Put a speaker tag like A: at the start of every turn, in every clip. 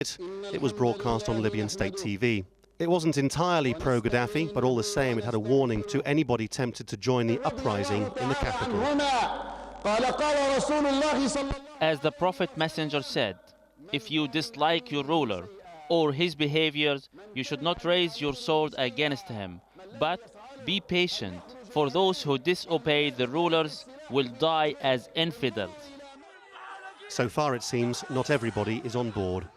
A: It was broadcast on Libyan state TV. It wasn't entirely pro-Gaddafi, but all the same it had a warning to anybody tempted to join the uprising in the capital.
B: As the Prophet Messenger said, if you dislike your ruler or his behaviors, you should not raise your sword against him, but be patient, for those who disobey the rulers will die as infidels.
A: So far, it seems, not everybody is on board.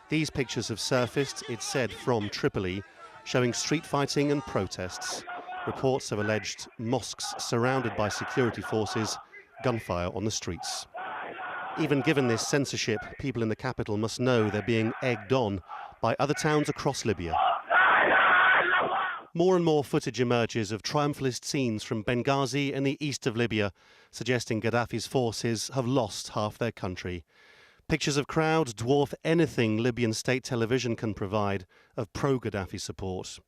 A: These pictures have surfaced, it's said, from Tripoli, showing street fighting and protests. Reports have alleged mosques surrounded by security forces, gunfire on the streets. Even given this censorship, people in the capital must know they're being egged on by other towns across Libya. More and more footage emerges of triumphalist scenes from Benghazi in the east of Libya, suggesting Gaddafi's forces have lost half their country. Pictures of crowds dwarf anything Libyan state television can provide of pro-Gaddafi support.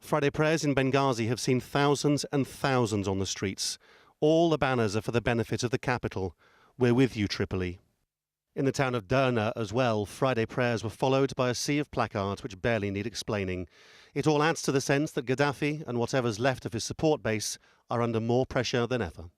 A: Friday prayers in Benghazi have seen thousands and thousands on the streets. All the banners are for the benefit of the capital. We're with you, Tripoli. In the town of Derna as well, Friday prayers were followed by a sea of placards which barely need explaining. It all adds to the sense that Gaddafi and whatever's left of his support base are under more pressure than ever.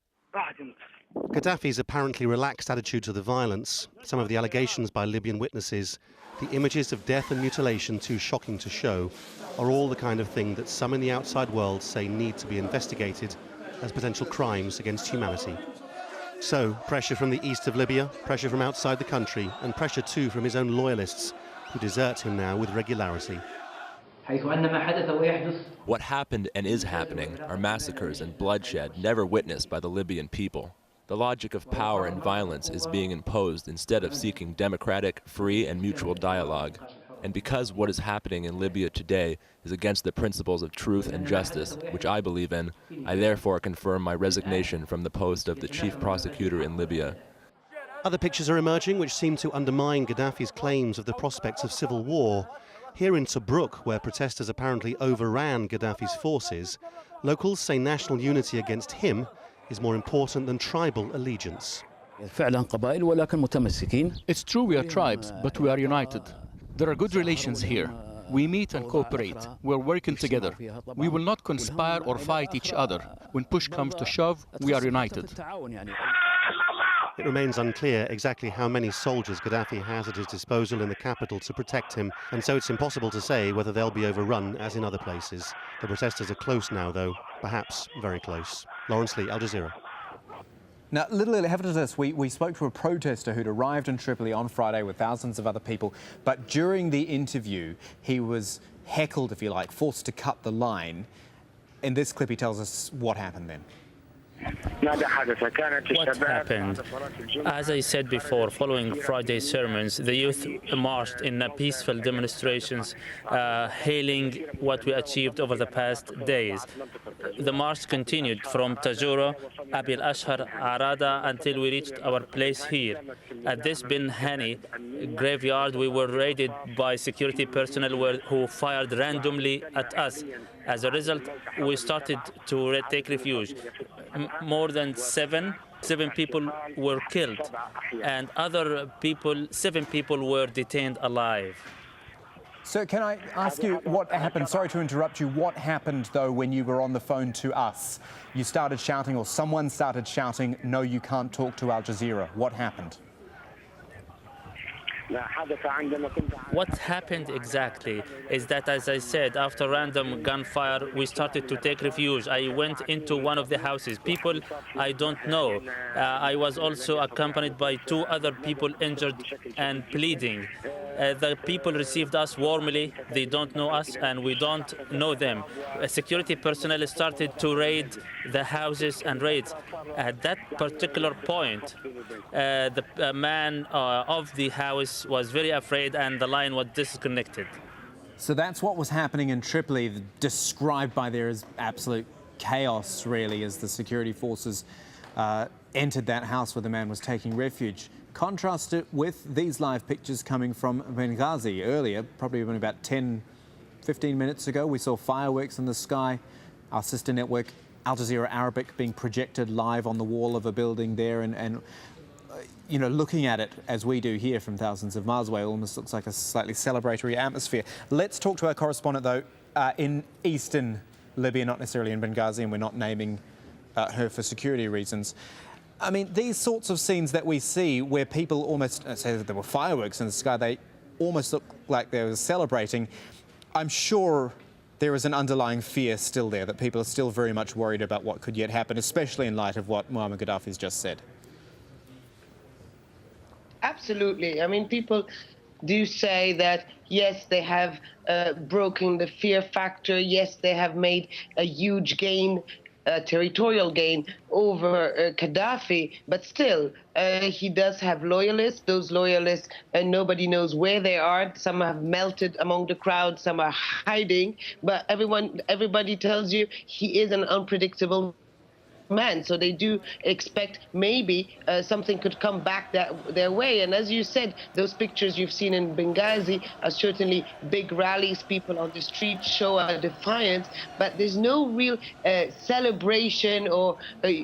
A: Gaddafi's apparently relaxed attitude to the violence, some of the allegations by Libyan witnesses, the images of death and mutilation too shocking to show, are all the kind of thing that some in the outside world say need to be investigated as potential crimes against humanity. So, pressure from the east of Libya, pressure from outside the country, and pressure too from his own loyalists, who desert him now with regularity.
C: What happened and is happening are massacres and bloodshed never witnessed by the Libyan people. The logic of power and violence is being imposed instead of seeking democratic, free, and mutual dialogue. And because what is happening in Libya today is against the principles of truth and justice, which I believe in, I therefore confirm my resignation from the post of the chief prosecutor in Libya.
A: Other pictures are emerging which seem to undermine Gaddafi's claims of the prospects of civil war. Here in Tobruk, where protesters apparently overran Gaddafi's forces, locals say national unity against him is more important than tribal allegiance.
D: It's true we are tribes, but we are united. There are good relations here. We meet and cooperate. We're working together. We will not conspire or fight each other. When push comes to shove, we are united.
A: It remains unclear exactly how many soldiers Gaddafi has at his disposal in the capital to protect him, and so it's impossible to say whether they'll be overrun as in other places. The protesters are close now, though, perhaps very close. Lawrence Lee, Al Jazeera.
E: Now, little after this, we spoke to a protester who'd arrived in Tripoli on Friday with thousands of other people, but during the interview, he was heckled, if you like, forced to cut the line. In this clip, he tells us what happened then.
F: What happened? As I said before, following Friday's sermons, the youth marched in peaceful demonstrations, hailing what we achieved over the past days. The march continued from Tajura, Abil Ashar, Arada, until we reached our place here. At this Bin Hani graveyard, we were raided by security personnel who fired randomly at us. As a result, we started to take refuge. More than seven people were killed, and seven people were detained alive.
E: So can I ask you what happened? Sorry to interrupt you. What happened, though, when you were on the phone to us? You started shouting, or someone started shouting, "No, you can't talk to Al Jazeera." What happened?
F: What happened exactly is that, as I said, after random gunfire, we started to take refuge. I went into one of the houses. People I don't know. I was also accompanied by two other people injured and bleeding. The people received us warmly. They don't know us, and we don't know them. Security personnel started to raid the houses and raids. At that particular point, the man of the house was very afraid, and the line was disconnected.
E: So that's what was happening in Tripoli, described by there as absolute chaos, really, as the security forces entered that house where the man was taking refuge. Contrast it with these live pictures coming from Benghazi earlier, probably about 10, 15 minutes ago. We saw fireworks in the sky. Our sister network, Al Jazeera Arabic, being projected live on the wall of a building there. And you know, looking at it as we do here from thousands of miles away, almost looks like a slightly celebratory atmosphere. Let's talk to our correspondent, though, in eastern Libya, not necessarily in Benghazi, and we're not naming her for security reasons. I mean, these sorts of scenes that we see where people almost say that there were fireworks in the sky, they almost look like they were celebrating. I'm sure there is an underlying fear still there, that people are still very much worried about what could yet happen, especially in light of what Muammar Gaddafi's just said.
G: Absolutely. I mean, people do say that, yes, they have broken the fear factor. Yes, they have made a huge gain, territorial gain over Gaddafi, but still, he does have loyalists. Those loyalists, nobody knows where they are. Some have melted among the crowd, some are hiding, but everybody tells you he is an unpredictable man, so they do expect maybe something could come back their way. And as you said, those pictures you've seen in Benghazi are certainly big rallies, people on the street show a defiance, but there's no real celebration or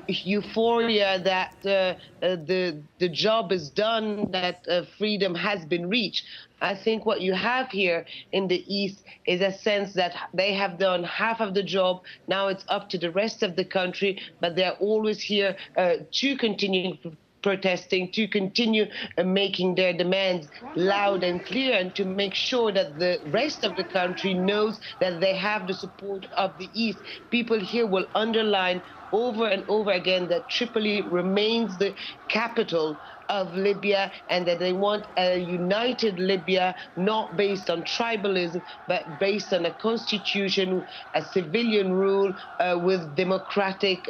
G: euphoria that the job is done, that freedom has been reached. I think what you have here in the East is a sense that they have done half of the job. Now it's up to the rest of the country, but they're always here to continue protesting, to continue making their demands loud and clear, and to make sure that the rest of the country knows that they have the support of the East. People here will underline over and over again that Tripoli remains the capital of Libya, and that they want a united Libya, not based on tribalism, but based on a constitution, a civilian rule with democratic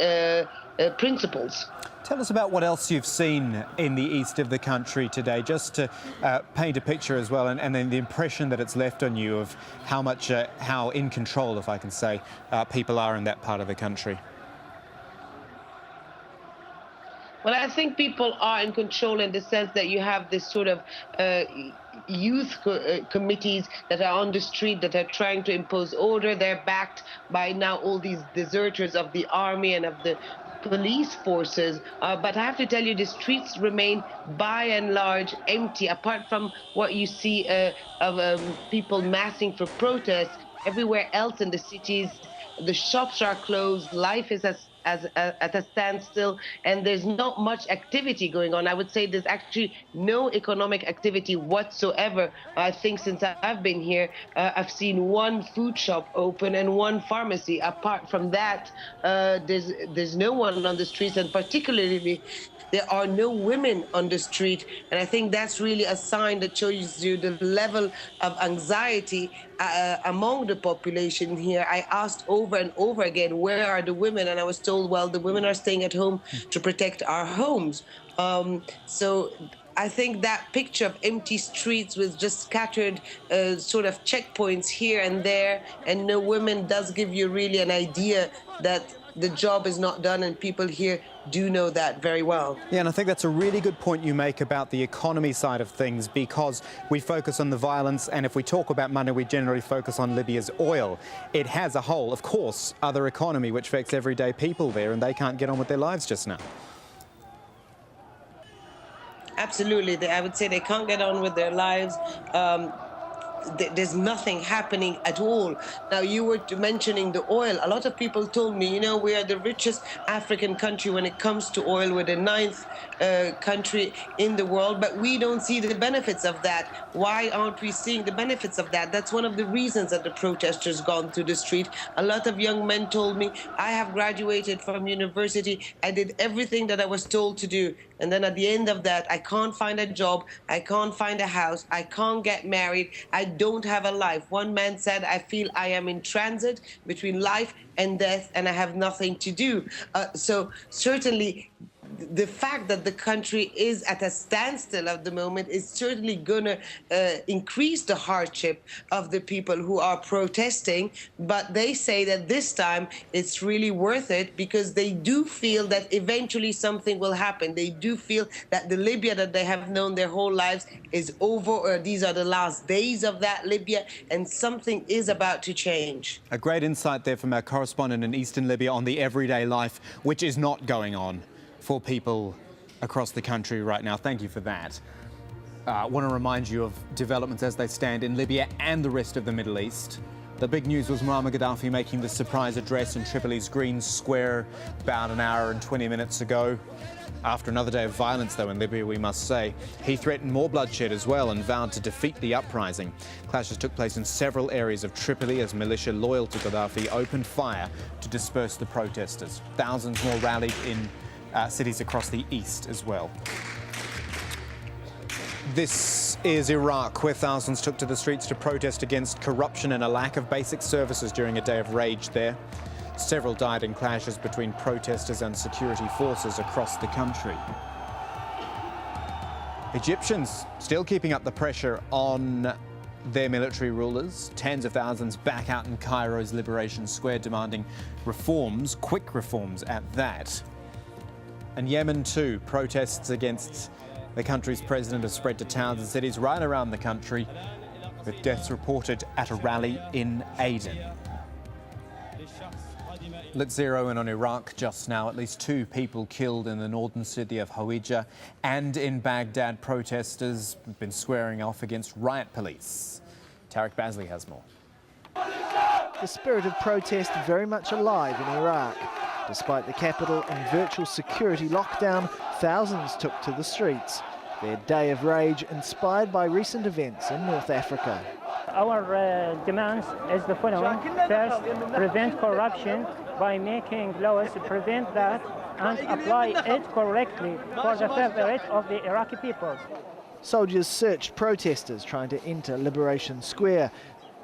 G: principles.
E: Tell us about what else you've seen in the east of the country today, just to paint a picture as well, and then the impression that it's left on you of how in control, if I can say, people are in that part of the country.
G: Well, I think people are in control in the sense that you have this sort of youth committees that are on the street, that are trying to impose order. They're backed by now all these deserters of the army and of the police forces. But I have to tell you, the streets remain by and large empty, apart from what you see of people massing for protests. Everywhere else in the cities, the shops are closed, life is at a standstill, and there's not much activity going on. I would say there's actually no economic activity whatsoever. I think since I've been here, I've seen one food shop open and one pharmacy. Apart from that, there's no one on the streets, and particularly there are no women on the street. And I think that's really a sign that shows you the level of anxiety among the population here. I asked over and over again, where are the women? And I was told, well, the women are staying at home to protect our homes. So I think that picture of empty streets with just scattered sort of checkpoints here and there, and no women, does give you really an idea that the job is not done, and people here do know that very well.
E: Yeah, and I think that's a really good point you make about the economy side of things, because we focus on the violence, and if we talk about money, we generally focus on Libya's oil. It has a whole, of course, other economy which affects everyday people there, and they can't get on with their lives just now.
G: Absolutely. I would say they can't get on with their lives. There's nothing happening at all. Now, you were mentioning the oil. A lot of people told me, you know, we are the richest African country when it comes to oil. We're the 9th country in the world, but we don't see the benefits of that. Why aren't we seeing the benefits of that? That's one of the reasons that the protesters gone to the street. A lot of young men told me, I have graduated from university. I did everything that I was told to do. And then at the end of that, I can't find a job, I can't find a house, I can't get married, I don't have a life. One man said, I feel I am in transit between life and death, and I have nothing to do. So certainly, the fact that the country is at a standstill at the moment is certainly going to increase the hardship of the people who are protesting. But they say that this time it's really worth it, because they do feel that eventually something will happen. They do feel that the Libya that they have known their whole lives is over, or these are the last days of that Libya, and something is about to change.
E: A great insight there from our correspondent in Eastern Libya on the everyday life, which is not going on for people across the country right now. Thank you for that. I want to remind you of developments as they stand in Libya and the rest of the Middle East. The big news was Muammar Gaddafi making the surprise address in Tripoli's Green Square about an hour and 20 minutes ago. After another day of violence, though, in Libya, we must say, he threatened more bloodshed as well and vowed to defeat the uprising. Clashes took place in several areas of Tripoli as militia loyal to Gaddafi opened fire to disperse the protesters. Thousands more rallied in cities across the east as well. This is Iraq, where thousands took to the streets to protest against corruption and a lack of basic services during a day of rage there. Several died in clashes between protesters and security forces across the country. Egyptians still keeping up the pressure on their military rulers. Tens of thousands back out in Cairo's Liberation Square demanding reforms, quick reforms at that. And Yemen too, protests against the country's president have spread to towns and cities right around the country, with deaths reported at a rally in Aden. Let's zero in on Iraq just now. At least 2 people killed in the northern city of Hawija, and in Baghdad, protesters have been squaring off against riot police. Tarek Bazley has more.
H: The spirit of protest very much alive in Iraq. Despite the capital in virtual security lockdown, thousands took to the streets. Their day of rage inspired by recent events in North Africa.
I: Our demands is the following. First, prevent corruption by making laws to prevent that and apply it correctly for the favourite of the Iraqi people.
H: Soldiers searched protesters trying to enter Liberation Square.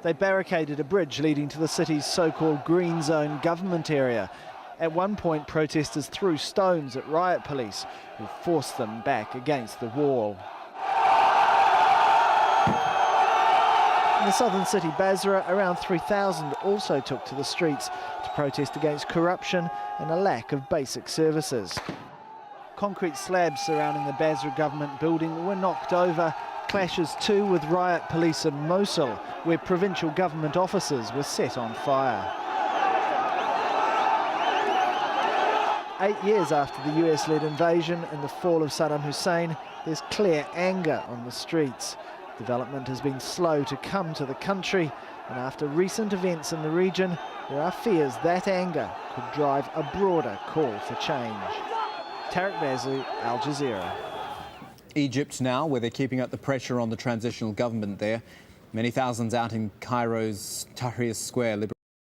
H: They barricaded a bridge leading to the city's so-called Green Zone government area. At one point, protesters threw stones at riot police, who forced them back against the wall. In the southern city Basra, around 3,000 also took to the streets to protest against corruption and a lack of basic services. Concrete slabs surrounding the Basra government building were knocked over. Clashes too with riot police in Mosul, where provincial government offices were set on fire. 8 years after the US-led invasion and the fall of Saddam Hussein, there's clear anger on the streets. Development has been slow to come to the country, and after recent events in the region, there are fears that anger could drive a broader call for change. Tarek Bazley, Al Jazeera.
E: Egypt now, where they're keeping up the pressure on the transitional government there. Many thousands out in Cairo's Tahrir Square.